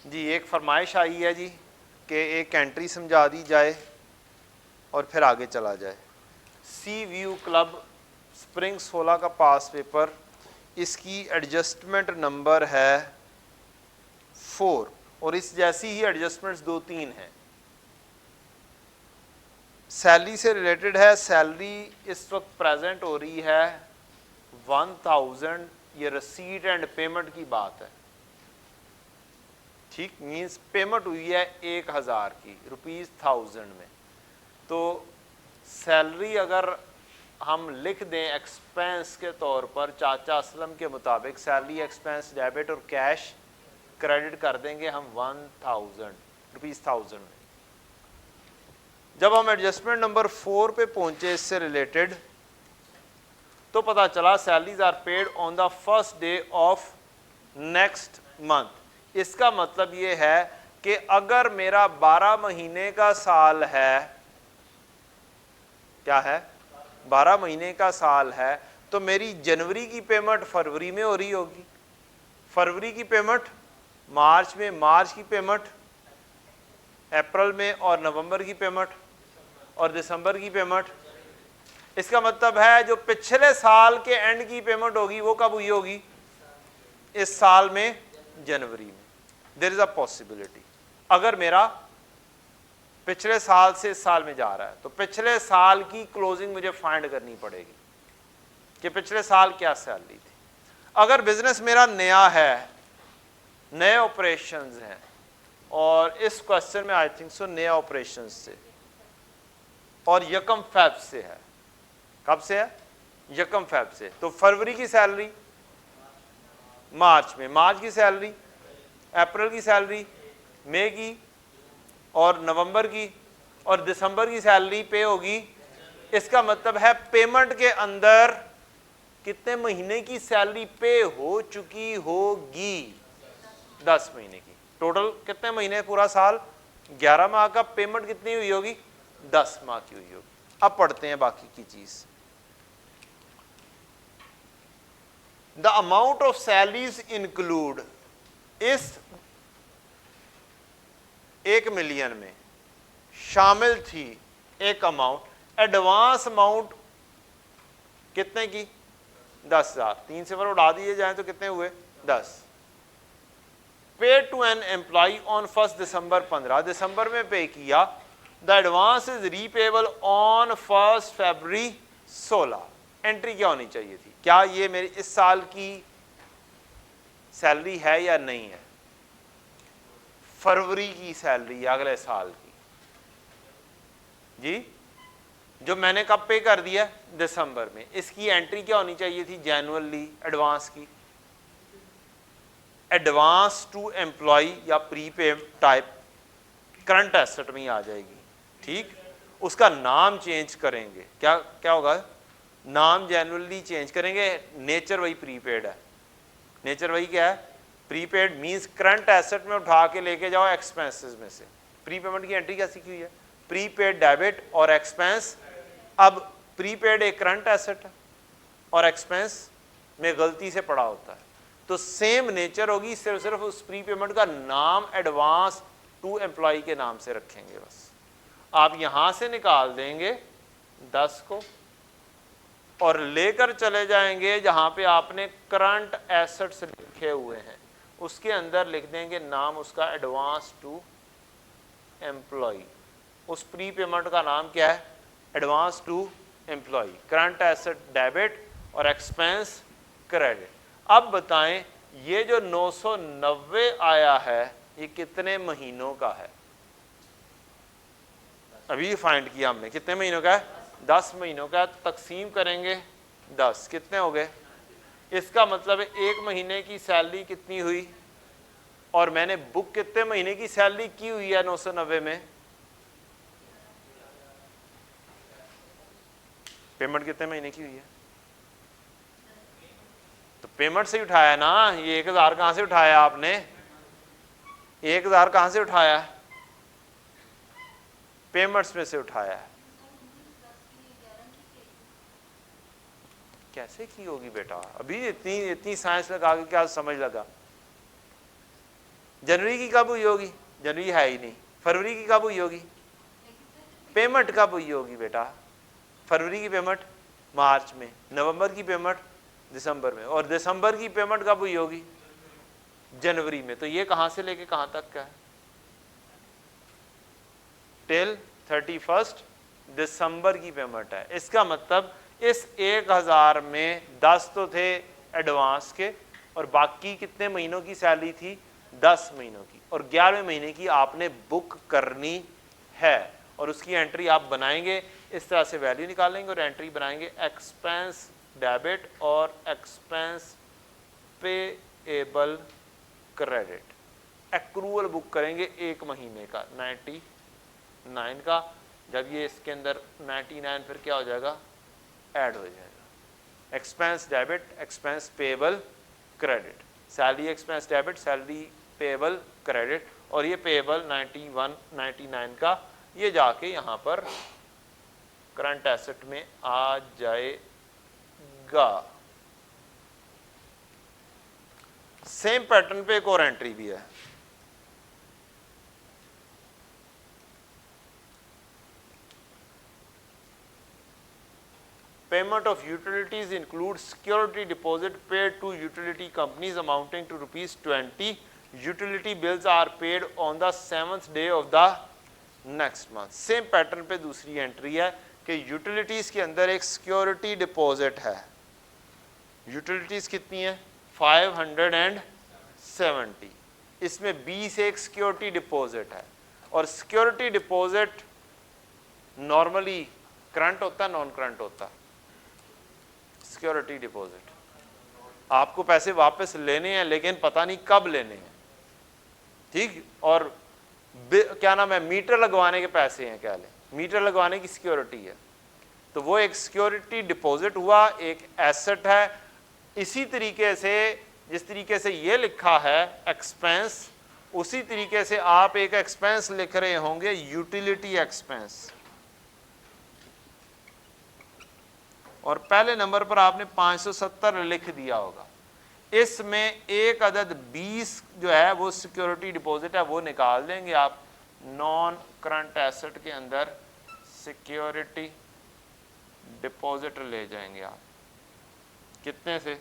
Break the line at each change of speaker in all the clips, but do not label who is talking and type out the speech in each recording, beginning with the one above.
जी एक फरमाइश आई है जी कि एक एंट्री समझा दी जाए और फिर आगे चला जाए। सी व्यू क्लब स्प्रिंग 16 का पास पेपर, इसकी एडजस्टमेंट नंबर है 4 और इस जैसी ही एडजस्टमेंट्स 2-3 हैं। सैलरी से रिलेटेड है। सैलरी इस वक्त प्रेजेंट हो रही है 1000, ये रसीट एंड पेमेंट की बात है, ठीक, मीन्स पेमेंट हुई है 1000 की ₹1000 में। तो सैलरी अगर हम लिख दें एक्सपेंस के तौर पर चाचा असलम के मुताबिक, सैलरी एक्सपेंस डेबिट और कैश क्रेडिट कर देंगे हम 1000 में। जब हम एडजस्टमेंट नंबर 4 पे पहुंचे इससे रिलेटेड, तो पता चला salaries are paid on the first day of next month. इसका मतलब ये है कि अगर मेरा 12 महीने का साल है, क्या है, 12 महीने का साल है, तो मेरी जनवरी की पेमेंट फरवरी में हो रही होगी, फरवरी की पेमेंट मार्च में, मार्च की पेमेंट अप्रैल में, और नवंबर की पेमेंट और दिसंबर की पेमेंट। इसका मतलब है जो पिछले साल के एंड की पेमेंट होगी वो कब हुई होगी, इस साल में जनवरी में। देयर इज अ पॉसिबिलिटी, अगर मेरा पिछले साल से इस साल में जा रहा है तो पिछले साल की क्लोजिंग मुझे फाइंड करनी पड़ेगी कि पिछले साल क्या सैलरी थी। अगर बिजनेस मेरा नया है, नए ऑपरेशंस हैं, और इस क्वेश्चन में आई थिंक सो नए ऑपरेशंस से और यकम फेब से है, कब से है, यकम फेब से, तो फरवरी की सैलरी मार्च में, मार्च की सैलरी अप्रैल की सैलरी मई की, और नवंबर की और दिसंबर की सैलरी पे होगी। इसका मतलब है पेमेंट के अंदर कितने महीने की सैलरी पे हो चुकी होगी, 10 महीने की। टोटल कितने महीने, पूरा साल 11 माह का, पेमेंट कितनी हुई होगी, 10 माह की हुई होगी। अब पढ़ते हैं बाकी की चीज। The amount of salaries include, इस 1 मिलियन में शामिल थी एक अमाउंट, एडवांस अमाउंट कितने की, 10,000, 3 से उड़ा दिए जाए तो कितने हुए, 10। पे टू एन एम्प्लॉय ऑन 1 दिसंबर, 15 दिसंबर में पे किया। The advance is repayable on 1 February 16। Entry क्या होनी चाहिए थी, क्या ये मेरी इस साल की सैलरी है या नहीं है, फरवरी की सैलरी अगले साल की जी, जो मैंने कब पे कर दिया, दिसंबर में। इसकी एंट्री क्या होनी चाहिए थी, जनरली एडवांस की, एडवांस टू एम्प्लॉय या प्रीपेड टाइप करंट एसेट में आ जाएगी, ठीक। उसका नाम चेंज करेंगे, क्या क्या होगा, नाम जनरली चेंज करेंगे, नेचर वही प्रीपेड है, नेचर वही क्या है, प्रीपेड मींस करंट एसेट में उठा के लेके जाओ एक्सपेंसेस में से। प्रीपेमेंट की एंट्री कैसी की हुई है, प्रीपेड डेबिट और एक्सपेंस। अब प्रीपेड एक करंट एसेट है और एक्सपेंस में गलती से पड़ा होता है, तो सेम नेचर होगी, सिर्फ उस प्रीपेमेंट का नाम एडवांस टू एम्प्लॉय के नाम से रखेंगे बस। आप यहां से निकाल देंगे 10 को और लेकर चले जाएंगे जहां पे आपने करंट एसेट्स लिखे हुए हैं, उसके अंदर लिख देंगे नाम उसका एडवांस टू एम्प्लॉय। उस प्री पेमेंट का नाम क्या है, advance to employ, current asset debit और एक्सपेंस क्रेडिट। अब बताएं ये जो 990 आया है ये कितने महीनों का है, अभी फाइंड किया हमने, कितने महीनों का है, 10 महीनों का। तकसीम करेंगे 10, कितने हो गए, इसका मतलब है 1 महीने की सैलरी कितनी हुई, और मैंने बुक कितने महीने की सैलरी की हुई है 990 में, पेमेंट कितने महीने की हुई है, तो पेमेंट से ही उठाया ना, ये 1000 कहां से उठाया आपने, 1000 कहां से उठाया, पेमेंट्स में से उठाया है। कैसे की होगी बेटा, अभी इतनी साइंस लगा के क्या समझ लगा, जनवरी की कब हुई होगी? जनवरी है ही नहीं। फरवरी की कब हुई होगी? पेमेंट कब हुई होगी बेटा? फरवरी की पेमेंट मार्च में, नवंबर की पेमेंट दिसंबर में, और दिसंबर की पेमेंट कब हुई होगी? जनवरी में। तो ये कहां से लेके कहां तक का है? टिल 31 दिसंबर की पेमेंट है। इसका मतलब इस 1000 में 10 तो थे एडवांस के, और बाकी कितने महीनों की सैलरी थी? 10 महीनों की, और 11वें महीने की आपने बुक करनी है, और उसकी एंट्री आप बनाएंगे। इस तरह से वैल्यू निकालेंगे और एंट्री बनाएंगे एक्सपेंस डेबिट और expense payable credit. Accrual book करेंगे 1 महीने का 99 का। जब ये इसके अंदर 99 फिर क्या हो जाएगा? ऐड हो जाएगा। Expense debit, expense payable credit, salary expense debit, salary payable credit, और ये पेएबल 91 99 का ये जाके यहाँ पर करंट एसेट में आ जाएगा। सेम पैटर्न पे एक और एंट्री भी है। Payment of utilities includes security deposit paid to utility companies amounting to ₹20. Utility bills are paid on the 7th day of the next month. Same pattern पे दूसरी entry है कि यूटिलिटीज के अंदर एक सिक्योरिटी डिपॉजिट है। यूटिलिटीज कितनी है? 570। इसमें 20 एक सिक्योरिटी डिपॉजिट है, और सिक्योरिटी डिपॉजिट नॉर्मली करंट होता है, नॉन करंट होता? सिक्योरिटी डिपॉजिट, आपको पैसे वापस लेने हैं लेकिन पता नहीं कब लेने हैं, ठीक? और क्या नाम है, मीटर लगवाने के पैसे हैं, क्या ले, मीटर लगवाने की सिक्योरिटी है, तो वो एक सिक्योरिटी डिपॉजिट हुआ, एक एसेट है। इसी तरीके से जिस तरीके से ये लिखा है एक्सपेंस, उसी तरीके से आप एक एक्सपेंस लिख रहे होंगे यूटिलिटी एक्सपेंस, और पहले नंबर पर आपने 570 लिख दिया होगा। इसमें एक अदद 20 जो है वो सिक्योरिटी डिपॉजिट है, वो निकाल देंगे आप नॉन करंट एसेट के अंदर, सिक्योरिटी डिपॉजिट ले जाएंगे आप कितने से?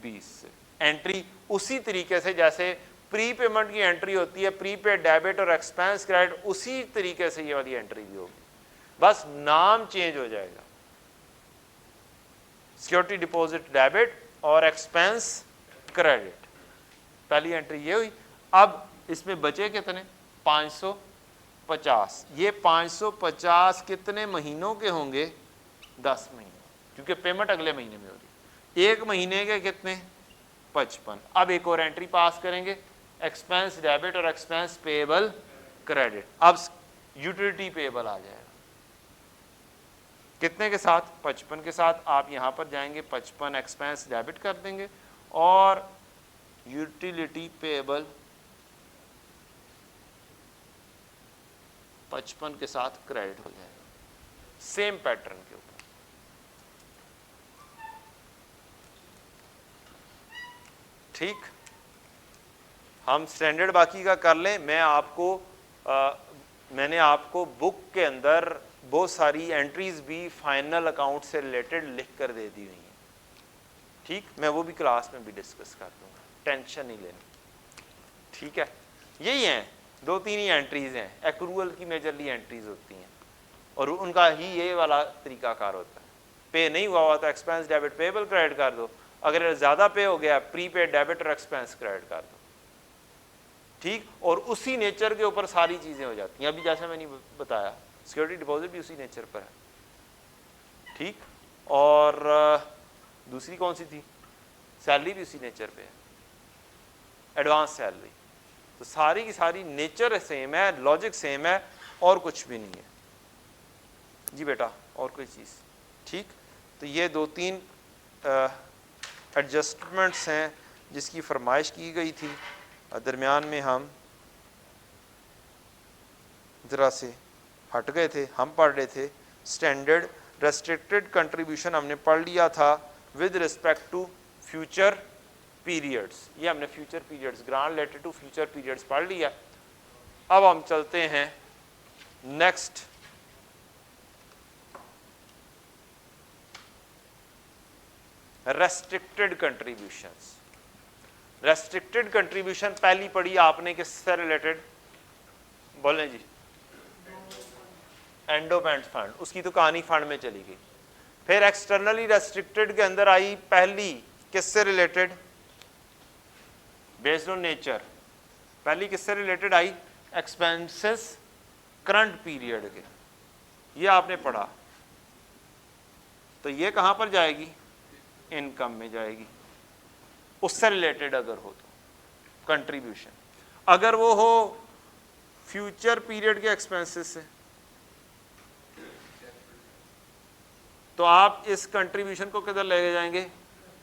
20 से। एंट्री उसी तरीके से जैसे प्री पेमेंट की एंट्री होती है, प्रीपेड डेबिट और एक्सपेंस क्रेडिट, उसी तरीके से ये वाली एंट्री भी होगी, बस नाम चेंज हो जाएगा। सिक्योरिटी डिपॉजिट डेबिट और एक्सपेंस क्रेडिट, पहली एंट्री ये हुई। अब इसमें बचे कितने? 550। ये 550 कितने महीनों के होंगे? 10 महीने, क्योंकि पेमेंट अगले महीने में होगी। 1 महीने के कितने? 55। अब एक और एंट्री पास करेंगे, एक्सपेंस डेबिट और एक्सपेंस पेएबल क्रेडिट। अब यूटिलिटी पेएबल आ जाएगा कितने के साथ? 55 के साथ। आप यहां पर जाएंगे 55 एक्सपेंस डेबिट कर देंगे और यूटिलिटी पेएबल 55 के साथ क्रेडिट हो जाएगा, सेम पैटर्न के ऊपर। ठीक, हम स्टैंडर्ड बाकी का कर लें। मैंने आपको बुक के अंदर बहुत सारी एंट्रीज भी फाइनल अकाउंट से रिलेटेड लिख कर दे दी हुई हैं, ठीक? मैं वो भी क्लास में भी डिस्कस कर दूंगा, टेंशन नहीं लेनी, ठीक है? यही हैं, 2-3 ही एंट्रीज हैं, एक्रूअल की मेजरली एंट्रीज होती हैं, और उनका ही ये वाला तरीकाकार होता है। पे नहीं हुआ तो एक्सपेंस डेबिट पेएबल क्रेडिट कर दो, अगर ज़्यादा पे हो गया प्रीपेड डेबिट और एक्सपेंस क्रेडिट कर दो, ठीक? और उसी नेचर के ऊपर सारी चीज़ें हो जाती हैं। अभी जैसे मैंने बताया सिक्योरिटी डिपॉजिट भी उसी नेचर पर है, ठीक? और दूसरी कौन सी थी? सैलरी भी उसी नेचर पे है, एडवांस सैलरी। तो सारी की सारी नेचर सेम है, लॉजिक सेम है, और कुछ भी नहीं है। जी बेटा, और कोई चीज़? ठीक, तो ये 2-3 एडजस्टमेंट्स हैं जिसकी फरमाइश की गई थी। दरमियान में हम ज़रा से हट गए थे, हम पढ़ रहे थे स्टैंडर्ड रेस्ट्रिक्टेड कंट्रीब्यूशन, हमने पढ़ लिया था with respect to future periods, ये हमने future periods, grant related to future periods पढ़ लिया। अब हम चलते हैं next, restricted contributions. Restricted contribution पहली पढ़ी आपने किससे रिलेटेड, बोलें जी, एंडोमेंट फंड, उसकी तो कहानी फंड में चली गई। फिर एक्सटर्नली रेस्ट्रिक्टेड के अंदर आई पहली किससे रिलेटेड, बेस्ड ऑन नेचर, पहली किससे related I, expenses current period के, ये आपने पढ़ा। तो ये कहां पर जाएगी, इनकम में जाएगी, उससे रिलेटेड अगर हो तो कंट्रीब्यूशन। अगर वो हो फ्यूचर पीरियड के एक्सपेंसेस से, तो आप इस कंट्रीब्यूशन को किधर ले जाएंगे,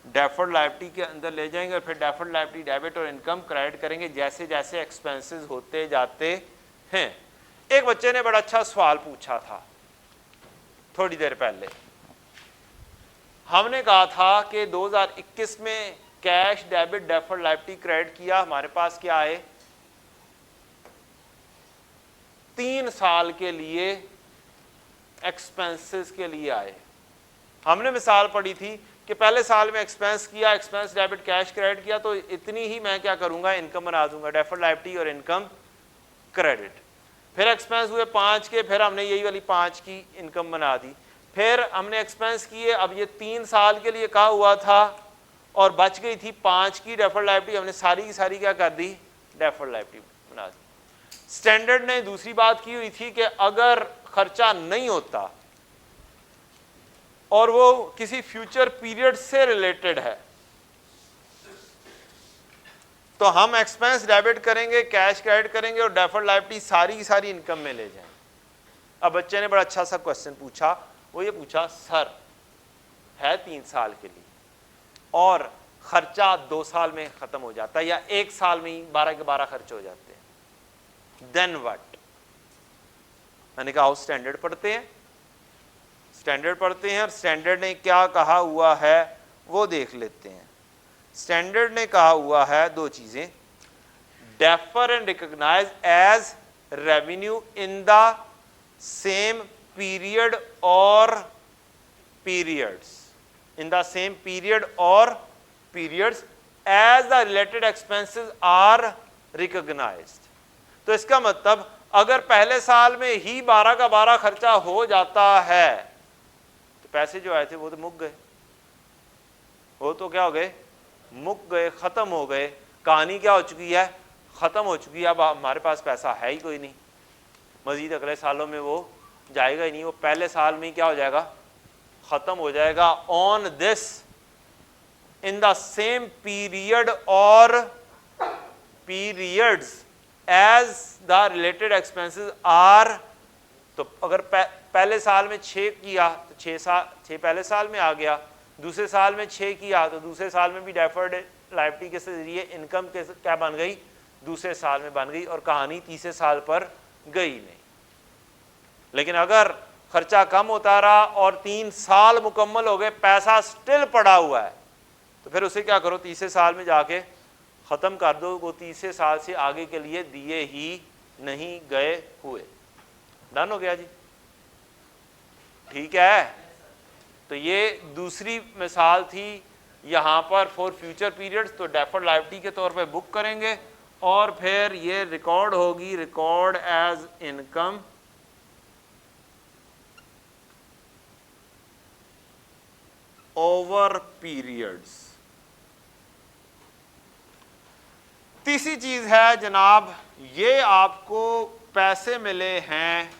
डेफर्ड लायबिलिटी के अंदर ले जाएंगे, और फिर डेफर्ड लायबिलिटी डेबिट और इनकम क्रेडिट करेंगे जैसे जैसे एक्सपेंसेस होते जाते हैं। एक बच्चे ने बड़ा अच्छा सवाल पूछा था थोड़ी देर पहले, हमने कहा था कि 2021 में cash debit deferred liability credit किया, हमारे पास क्या है, 3 साल के लिए एक्सपेंसेस के लिए आए। हमने मिसाल पढ़ी थी कि पहले साल में एक्सपेंस किया, एक्सपेंस डेबिट कैश क्रेडिट किया, तो इतनी ही मैं क्या करूंगा, इनकम बना दूंगा, डेफर्ड लायबिलिटी और इनकम क्रेडिट। फिर एक्सपेंस हुए 5 के, फिर हमने यही वाली 5 की इनकम बना दी। फिर हमने एक्सपेंस किए, अब ये 3 साल के लिए कहा हुआ था और बच गई थी 5 की डेफर्ड लायबिलिटी, हमने सारी की सारी क्या कर दी, डेफर्ड लायबिलिटी बना दी। स्टैंडर्ड ने दूसरी बात की हुई थी कि अगर खर्चा नहीं होता और वो किसी फ्यूचर पीरियड से रिलेटेड है तो हम एक्सपेंस डेबिट करेंगे, कैश क्रेडिट करेंगे और डेफर्ड लायबिलिटी सारी की सारी इनकम में ले जाएंगे। अब बच्चे ने बड़ा अच्छा सा क्वेश्चन पूछा, वो ये पूछा, सर है 3 साल के लिए और खर्चा 2 साल में खत्म हो जाता है या 1 साल में ही 12 के 12 खर्च हो जाते हैं, देन व्हाट। मैंने कहा स्टैंडर्ड पढ़ते हैं, स्टैंडर्ड पढ़ते हैं और स्टैंडर्ड ने क्या कहा हुआ है वो देख लेते हैं। स्टैंडर्ड ने कहा हुआ है 2 चीजें, defer and recognise as revenue in the same period और periods, in the same period और periods as the related expenses are recognised. तो इसका मतलब अगर पहले साल में ही 12 का 12 खर्चा हो जाता है तो पैसे जो आए थे वो तो मुक गए, वो तो क्या हो गए, मुक गए, खत्म हो गए। कहानी क्या हो चुकी है, खत्म हो चुकी है। अब हमारे पास पैसा है ही कोई नहीं, मजीद अगले सालों में वो जाएगा ही नहीं, वो पहले साल में ही क्या हो जाएगा, खत्म हो जाएगा। On this in the same period और periods as the related expenses are, तो अगर पहले साल में 6 किया तो 6 पहले साल में आ गया, दूसरे साल में 6 किया तो दूसरे साल में भी डेफर्ड लायबिलिटी के जरिए इनकम के क्या बन गई, दूसरे साल में बन गई और कहानी तीसरे साल पर गई नहीं। लेकिन अगर खर्चा कम होता रहा और 3 साल मुकम्मल हो गए, पैसा स्टिल पड़ा हुआ है, तो फिर उसे क्या करो, तीसरे साल में जाके ख़त्म कर दो, वो तीसरे साल से आगे के लिए दिए ही नहीं गए हुए। डन हो गया जी, ठीक है। तो ये दूसरी मिसाल थी यहाँ पर फॉर फ्यूचर पीरियड्स, तो डेफर्ड लायबिलिटी के तौर पे बुक करेंगे और फिर ये रिकॉर्ड होगी, record as income over periods. तीसरी चीज है जनाब, ये आपको पैसे मिले हैं,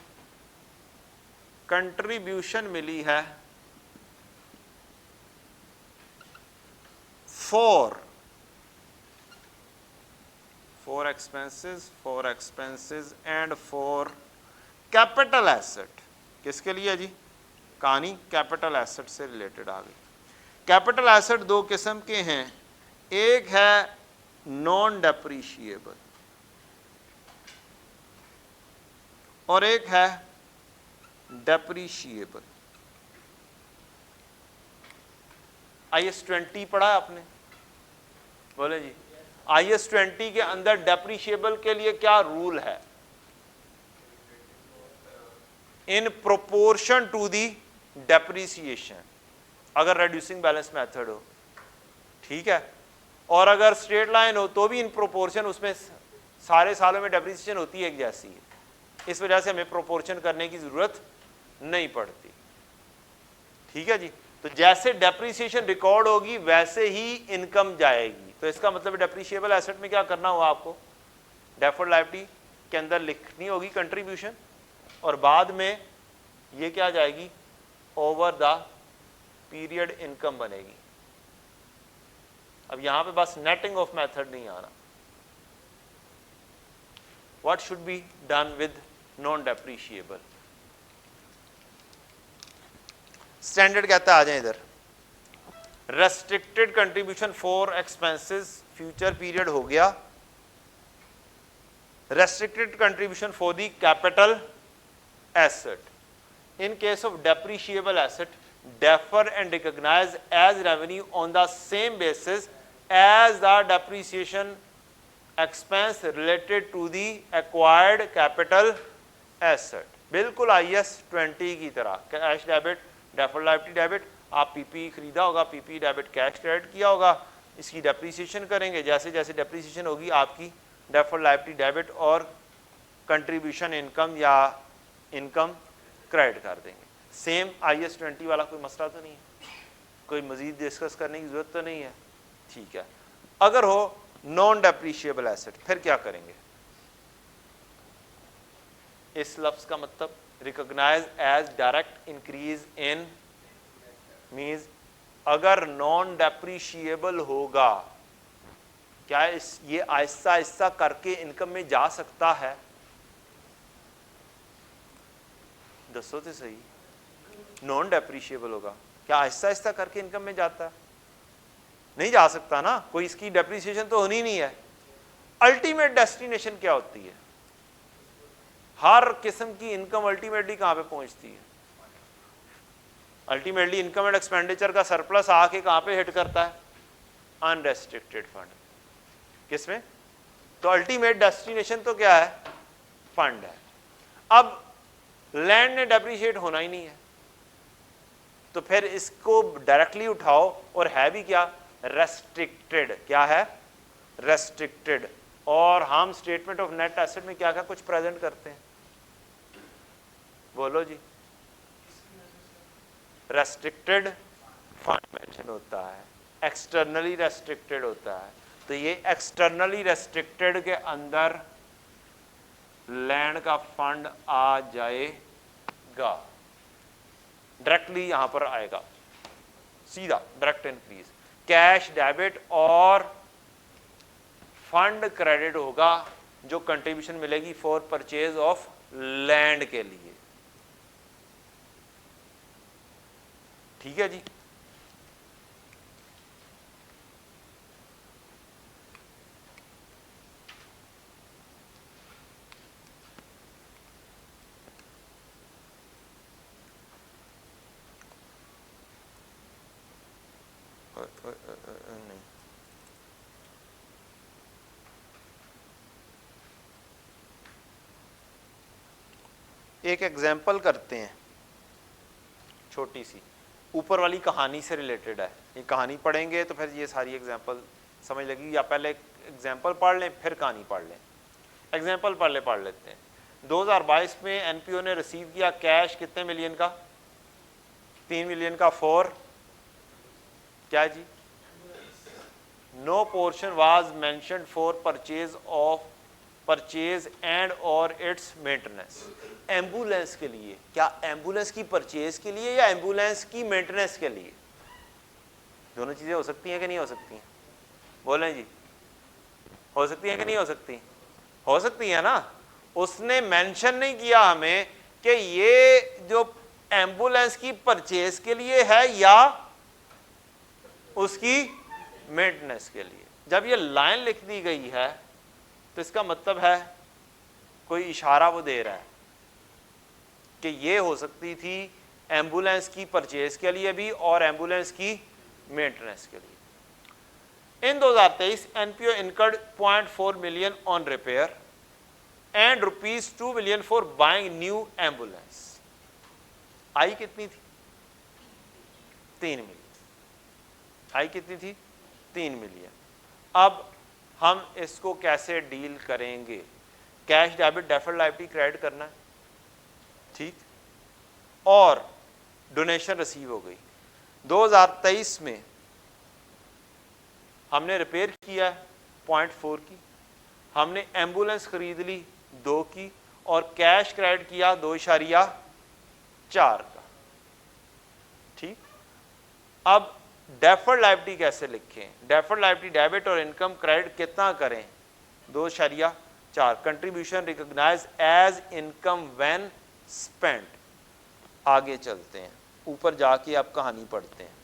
कंट्रीब्यूशन मिली है for expenses and for capital asset. किसके लिए जी, कहानी कैपिटल एसेट से रिलेटेड आ गई। कैपिटल एसेट 2 किस्म के हैं, एक है नॉन डेप्रीशिएबल और एक है डेप्रीशिएबल। IS 20 पढ़ा आपने, बोले जी IAS 20 के अंदर डेप्रिशिएबल के लिए क्या रूल है? In proportion to the depreciation, अगर रेड्यूसिंग बैलेंस मेथड हो, ठीक है, और अगर स्ट्रेट लाइन हो तो भी इन प्रोपोर्शन, उसमें सारे सालों में डेप्रिसिएशन होती है एक जैसी है, इस वजह से हमें प्रोपोर्शन करने की जरूरत नहीं पड़ती। ठीक है जी, तो जैसे डेप्रिसिएशन रिकॉर्ड होगी वैसे ही इनकम जाएगी। तो इसका मतलब डेप्रिशिएबल एसेट में क्या करना होगा आपको, डेफर्ड लायबिलिटी के अंदर लिखनी होगी कंट्रीब्यूशन, और बाद में ये क्या जाएगी, ओवर द पीरियड इनकम बनेगी। अब यहां पे बस नेटिंग ऑफ मेथड नहीं आना। What should be done with non depreciable? Standard कहता है, आ जाए इधर, restricted contribution for expenses future period हो गया, restricted contribution for the capital asset. In case of depreciable asset, defer and recognize as revenue on the same basis as the depreciation expense related to the acquired capital asset. बिल्कुल IAS 20 की तरह, cash debit, deferred liability debit, आप PP खरीदा होगा, PP debit cash credit किया होगा, इसकी depreciation करेंगे, जैसे जैसे डेप्रिसिएशन होगी आपकी डेफर्ड लायबिलिटी डेबिट और कंट्रीब्यूशन इनकम या इनकम क्रेडिट कर देंगे। सेम IAS 20 वाला कोई मसला तो नहीं है, कोई मजीद डिस्कस करने की जरूरत तो नहीं है। ठीक है, अगर हो नॉन डेप्रिशिएबल एसेट फिर क्या करेंगे? इस लफ्ज का मतलब recognise as direct increase in, means अगर नॉन डेप्रिशिएबल होगा, क्या ये आहिस्ता आहिस्ता करके इनकम में जा सकता है? दसो तो सही, नॉन डेप्रिशिएबल होगा, क्या आहिस्ता आहिस्ता करके इनकम में जाता है? नहीं जा सकता ना, कोई इसकी डेप्रिसिएशन तो होनी नहीं है। अल्टीमेट डेस्टिनेशन क्या होती है? हर किस्म की इनकम अल्टीमेटली कहां पे पहुंचती है? अल्टीमेटली इनकम एंड एक्सपेंडिचर का सरप्लस आके कहां पे हिट करता है? Unrestricted fund. किसमें? तो अल्टीमेट डेस्टिनेशन तो क्या है? फंड है। अब लैंड ने डेप्रिशिएट होना ही नहीं है, तो फिर इसको डायरेक्टली उठाओ, और है भी क्या? रेस्ट्रिक्टेड। क्या है? रेस्ट्रिक्टेड। और हम स्टेटमेंट ऑफ नेट एसेट में क्या क्या कुछ प्रेजेंट करते हैं? बोलो जी। रेस्ट्रिक्टेड फंड मेंशन होता है, एक्सटर्नली रेस्ट्रिक्टेड होता है। तो ये एक्सटर्नली रेस्ट्रिक्टेड के अंदर लैंड का फंड आ जाएगा, डायरेक्टली यहां पर आएगा, सीधा डायरेक्ट इंक्रीज। कैश डेबिट और फंड क्रेडिट होगा जो कंट्रीब्यूशन मिलेगी फॉर परचेज ऑफ लैंड के लिए। ठीक है जी। नहीं, एक एग्जाम्पल करते हैं छोटी सी, ऊपर वाली कहानी से रिलेटेड है। ये कहानी पढ़ेंगे तो फिर ये सारी एग्जाम्पल समझ लगी, या पहले एग्जाम्पल पढ़ लें फिर कहानी पढ़ लें। एग्जाम्पल पढ़ लेते हैं। 2022 में एनपीओ ने रिसीव किया कैश कितने मिलियन का? 3 मिलियन का फॉर क्या जी? No portion was mentioned for purchase and और इट्स मेंटेनेंस। एम्बुलेंस के लिए, क्या एम्बुलेंस की परचेज के लिए या एम्बुलेंस की मेंटेनेंस के लिए? दोनों चीजें हो सकती हैं कि नहीं हो सकती हैं? बोलें जी, हो सकती हैं कि नहीं हो सकती? हो सकती है ना। उसने मेंशन नहीं किया हमें कि ये जो एम्बुलेंस की परचेज के लिए है या उसकी मेंटेनेंस के लिए। जब ये लाइन लिख दी गई है तो इसका मतलब है कोई इशारा वो दे रहा है कि ये हो सकती थी एम्बुलेंस की परचेज के लिए भी और एम्बुलेंस की मेंटेनेंस के लिए। In 2023, NPO incurred 0.4 million on repair and rupees 2 million for buying new ambulance. आई कितनी थी? 3 मिलियन। आई कितनी थी? 3 मिलियन। अब हम इसको कैसे डील करेंगे? Cash debit deferred liability credit करना है, ठीक, और डोनेशन रिसीव हो गई। 2023 में हमने रिपेयर किया 0.4 की, हमने एम्बुलेंस खरीद ली 2 की, और कैश क्रेडिट किया 2.4 का, ठीक। अब डेफर्ड लायबिलिटी कैसे लिखें? डेफर्ड लायबिलिटी डेबिट और इनकम क्रेडिट कितना करें? 2.4। Contribution recognise as income when spent. आगे चलते हैं, ऊपर जाके आप कहानी पढ़ते हैं।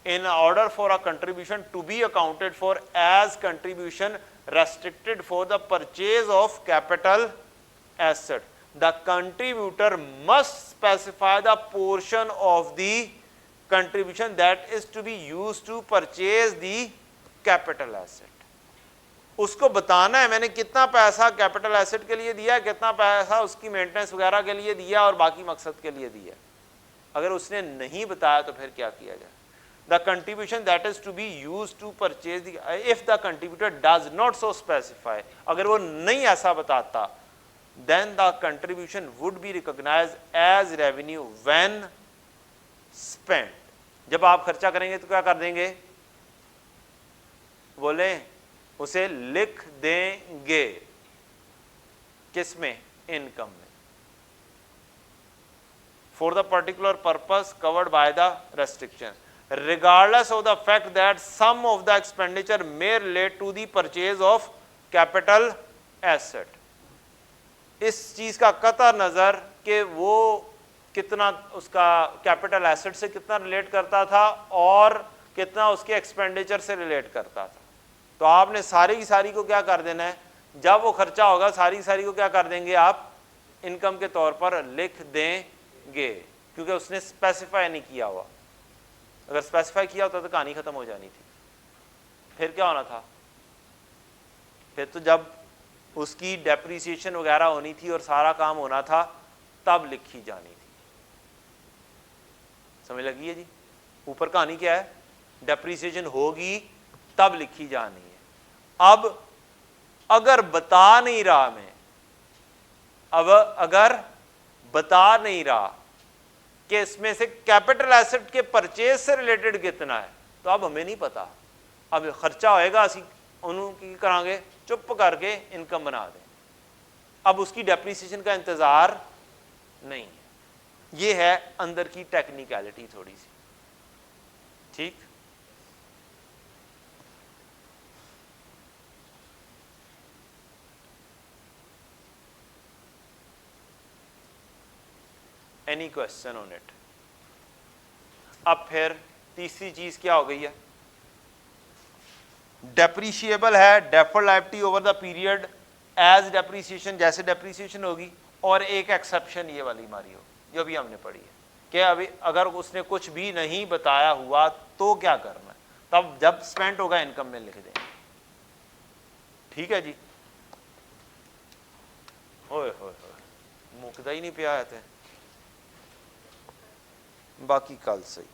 In order for a contribution to be accounted for as contribution restricted for the purchase of capital asset, the contributor must specify the portion of the contribution that is to be used to purchase the capital asset. उसको बताना है मैंने कितना पैसा capital asset के लिए दिया, कितना पैसा उसकी मेंटेनेंस वगैरह के लिए दिया और बाकी मकसद के लिए दिया। अगर उसने नहीं बताया तो फिर क्या किया जाए? The contribution that is to be used to purchase the, if the contributor does not so specify, अगर वो नहीं ऐसा बताता, then the contribution would be recognized as revenue when spent. जब आप खर्चा करेंगे तो क्या कर देंगे? बोले उसे लिख देंगे। किसमें? इनकम में। For the particular purpose covered by the restriction, regardless of the fact that some of the expenditure may relate to the purchase of capital asset. इस चीज का कतई नजर कि वो कितना उसका कैपिटल एसेट से कितना रिलेट करता था और कितना उसके एक्सपेंडिचर से रिलेट करता था। तो आपने सारी की सारी को क्या कर देना है? जब वो खर्चा होगा सारी की सारी को क्या कर देंगे आप? इनकम के तौर पर लिख देंगे, क्योंकि उसने स्पेसिफाई नहीं किया हुआ। अगर स्पेसिफाई किया होता तो कहानी खत्म हो जानी थी। फिर क्या होना था? फिर तो जब उसकी डेप्रिसिएशन वगैरह होनी थी और सारा काम होना था तब लिखी जानी थी। समझ लगी है जी? ऊपर कहानी क्या है? डेप्रिसिएशन होगी तब लिखी जानी है। अब अगर बता नहीं रहा मैं, अब अगर बता नहीं रहा कि इसमें से कैपिटल एसेट के परचेज से रिलेटेड कितना है, तो अब हमें नहीं पता। अब खर्चा होएगा, असी उन्होंने करांगे चुप करके इनकम बना दें। अब उसकी डेप्रिसिएशन का इंतजार नहीं है। ये है अंदर की टेक्निकलिटी थोड़ी सी, ठीक। Any question on it? अब फिर तीसरी चीज क्या हो गई है? डेप्रीशिएबल है, deferred liability over the period as depreciation, जैसे डेप्रीसिएशन होगी, और एक एक्सेप्शन ये वाली मारी हो जो भी हमने पढ़ी है कि अभी अगर उसने कुछ भी नहीं बताया हुआ तो क्या करना है, तब जब स्पेंड होगा इनकम में लिख दें। ठीक है जी? ओए होए मुकदा ही नहीं पिया आए थे, बाकी कल सही।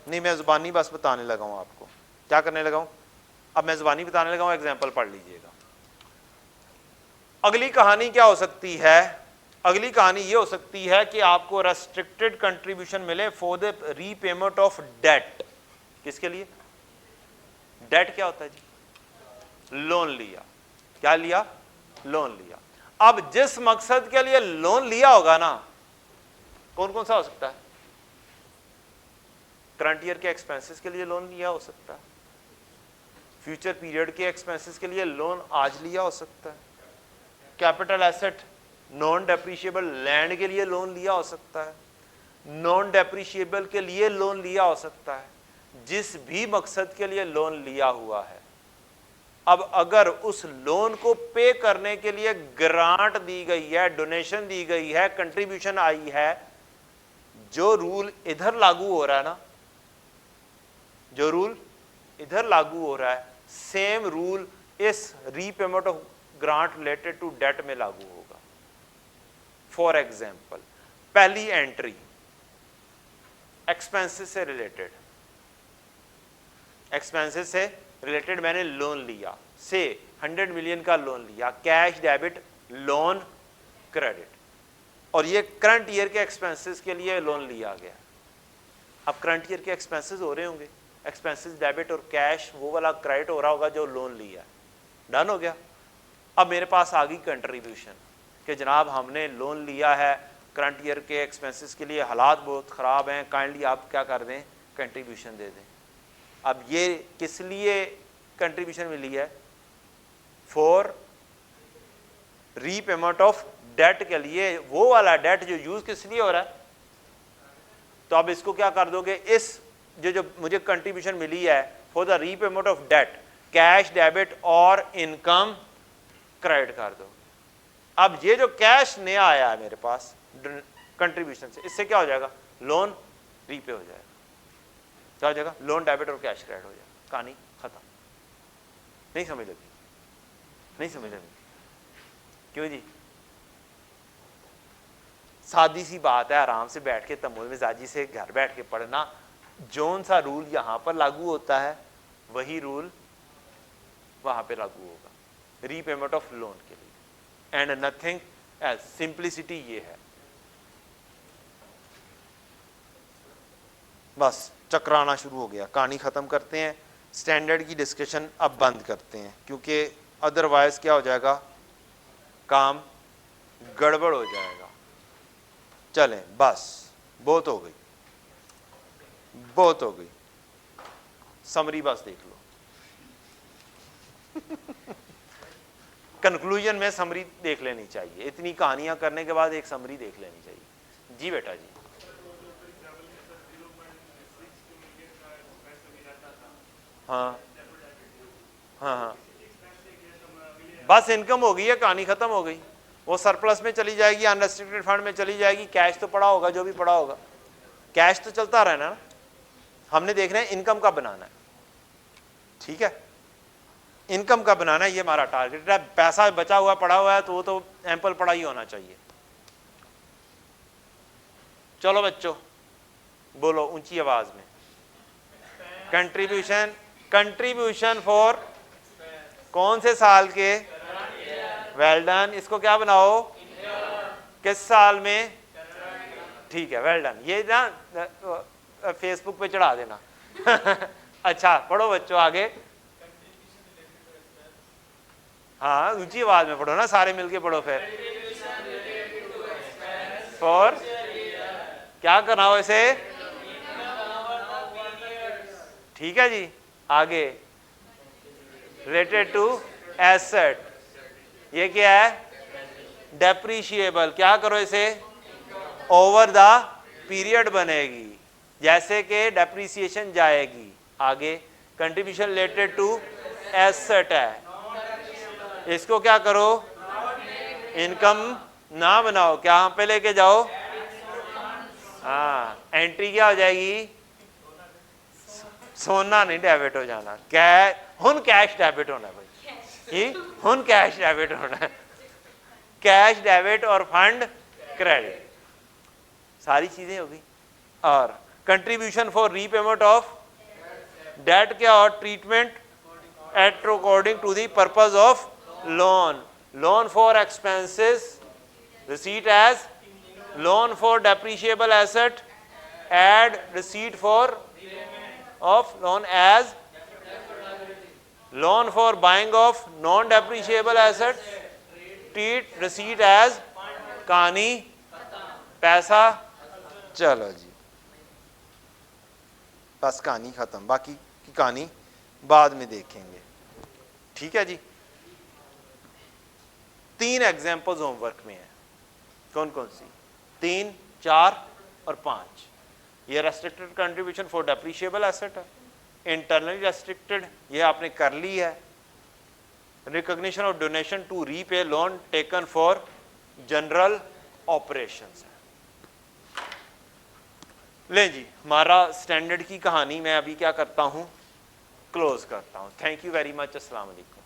नहीं, मैं जुबानी बस बताने लगा हूं आपको। क्या करने लगा हूं? अब मैं जुबानी बताने लगा हूं, एग्जाम्पल पढ़ लीजिएगा। अगली कहानी क्या हो सकती है? अगली कहानी ये हो सकती है कि आपको रेस्ट्रिक्टेड कंट्रीब्यूशन मिले for the repayment of debt. किसके लिए? डेट क्या होता है जी? लोन लिया। क्या लिया? लोन लिया। अब जिस मकसद के लिए लोन लिया होगा ना, कौन कौन सा हो सकता है? करंट ईयर के एक्सपेंसेस के लिए लोन लिया हो सकता है, फ्यूचर पीरियड के एक्सपेंसेस के लिए लोन आज लिया हो सकता है, capital asset non depreciable land के लिए लोन लिया हो सकता है, नॉन डेप्रिशिएबल के लिए लोन लिया हो सकता है। जिस भी मकसद के लिए लोन लिया हुआ है, अब अगर उस लोन को पे करने के लिए ग्रांट दी गई है, डोनेशन दी गई है, कंट्रीब्यूशन आई है, जो रूल इधर लागू हो रहा है ना, जो रूल इधर लागू हो रहा है, सेम रूल इस repayment of grant related to debt में लागू होगा। फॉर एग्जाम्पल, पहली एंट्री एक्सपेंसेस से रिलेटेड, एक्सपेंसेस से रिलेटेड मैंने लोन लिया, से 100 मिलियन का लोन लिया, कैश डेबिट लोन क्रेडिट, और ये करंट ईयर के एक्सपेंसेस के लिए लोन लिया गया। अब करंट ईयर के एक्सपेंसेस हो रहे होंगे, एक्सपेंसेस डेबिट और कैश वो वाला क्रेडिट हो रहा होगा जो लोन लिया, डन हो गया। अब मेरे पास आ गई कंट्रीब्यूशन कि जनाब हमने लोन लिया है, करंट ईयर के एक्सपेंसेस के लिए हालात बहुत ख़राब हैं, काइंडली आप क्या कर दें, कंट्रीब्यूशन दे दें। अब ये किस लिए कंट्रीब्यूशन मिली है? फॉर रीपेमेंट ऑफ डेट के लिए, वो वाला डेट जो यूज किस लिए हो रहा है। तो अब इसको क्या कर दोगे, इस जो मुझे कंट्रीब्यूशन मिली है for the repayment of debt, cash debit और इनकम क्रेडिट कर दो। अब ये जो कैश नया आया है मेरे पास कंट्रीब्यूशन से, इससे क्या हो जाएगा, लोन रीपे हो जाएगा। क्या हो जाएगा, लोन डेबिट और कैश क्रेडिट हो जाएगा, कहानी खत्म। नहीं समझ लगी? नहीं समझ लगी? क्यों जी? सादी सी बात है, आराम से बैठ के तमुल मिजाजी से घर बैठ के पढ़ना। जोन सा रूल यहां पर लागू होता है वही रूल वहां पे लागू होगा रीपेमेंट ऑफ लोन के लिए, एंड नथिंग एल्स। सिंप्लिसिटी ये है। बस चक्राना शुरू हो गया, कहानी खत्म करते हैं, स्टैंडर्ड की डिस्कशन अब बंद करते हैं, क्योंकि अदरवाइज क्या हो जाएगा, काम गड़बड़ हो जाएगा। चलें बस, बहुत हो गई, बहुत हो गई, समरी बस देख लो। कंक्लूजन में समरी देख लेनी चाहिए, इतनी कहानियां करने के बाद एक समरी देख लेनी चाहिए। जी बेटा जी। हाँ हाँ हाँ, बस इनकम हो गई है, कहानी खत्म हो गई। वो सरप्लस में चली जाएगी, अनरेस्ट्रिक्टेड फंड में चली जाएगी, कैश तो पड़ा होगा, जो भी पड़ा होगा कैश तो चलता रहना ना। हमने देखना है इनकम का बनाना है, ठीक है, इनकम का बनाना है, ये हमारा टारगेट है। पैसा बचा हुआ पड़ा हुआ है तो वो तो एम्पल पड़ा ही होना चाहिए। चलो बच्चों बोलो ऊंची आवाज में, कंट्रीब्यूशन, कंट्रीब्यूशन फॉर कौन से साल के, वेल डन। इसको क्या बनाओ, किस साल में, ठीक है, वेल डन। ये ना फेसबुक पे चढ़ा देना। अच्छा पढ़ो बच्चों आगे। हाँ ऊंची आवाज में पढ़ो ना, सारे मिलके पढ़ो फिर। फॉर क्या करना हो इसे, ठीक है जी। आगे रिलेटेड टू एसेट, ये क्या है, डेप्रीशिएबल। क्या करो इसे, ओवर द पीरियड बनेगी, जैसे कि डेप्रीसिएशन जाएगी। आगे कंट्रीब्यूशन रिलेटेड टू एसेट है, इसको क्या करो, इनकम ना बनाओ, क्या पे लेके जाओ। हाँ एंट्री क्या हो जाएगी, सोना नहीं डेबिट हो जाना, कैश हुन कैश डेबिट होना भाई, हुन कैश डेबिट होना है, कैश डेबिट और फंड क्रेडिट, सारी चीजें होगी। और contribution for repayment of debt क्या, और treatment at according to the purpose of loan, loan for expenses receipt as loan for depreciable asset, add receipt for of loan as loan for buying of non depreciable asset, treat receipt as कहानी पैसा। चलो जी बस कहानी खत्म, बाकी की कहानी बाद में देखेंगे, ठीक है जी। 3 एग्जांपल्स होमवर्क में है, कौन कौन सी, 3, 4 और 5। ये restricted contribution for depreciable asset है, इंटरनली रेस्ट्रिक्टेड ये आपने कर ली है, recognition of donation to repay loan taken for general operations है। लें जी, हमारा स्टैंडर्ड की कहानी मैं अभी क्या करता हूँ, क्लोज करता हूँ। Thank you very much. अस्सलाम वालेकुम।